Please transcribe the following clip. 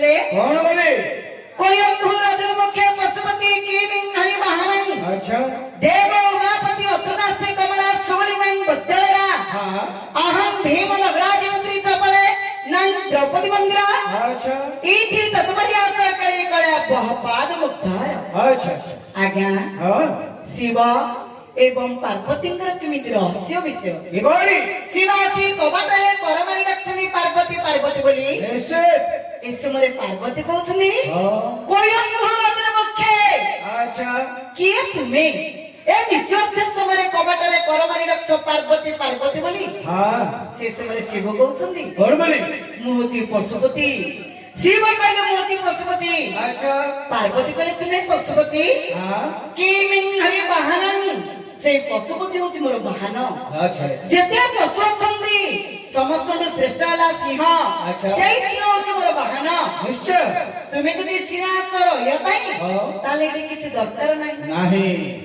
कहले कौन बोले? कोयंभू रजर मुखे पशुपति की हरि महान अच्छा देव उमापति अतुनास्ते कमला सुलिमन बद्दलया हाँ अहम भीम नगराज मंत्री चपले नन द्रौपदी मंदिरा अच्छा इति तत्पर्यास कई कळ्या बहपाद मुक्तार अच्छा अच्छा आज्ञा हाँ शिव एवं पार्वतींकर केमिति रहस्य विषय ये कौन? शिवाजी कबाटरे करमारी रखछनी पार्वती पार्वती बोली निश्चित ए समय पार्वती कहछनी हाँ कोयंभू रजर मुखे अच्छा किए तुम्हें ए निश्चय समय कबाटरे करमारी रखछ पार्वती पार्वती बोली हाँ से समय शिव कहछनी कौन बोले? मोहती पशुपति शिव कहले मोहती पशुपति अच्छा पार्वती कहले तुम्हें पशुपति हाँ की हरि वाहन से पशुपति होची मोर वाहन अच्छा जेते पशु अछंती समस्त श्रेष्ठ वाला सिंह अच्छा। सेई सिंह होची मोर वाहन निश्चय तुम्हें जदि सिंहासन रहय पई हाँ। ताले किछि दरकार नाही नहीं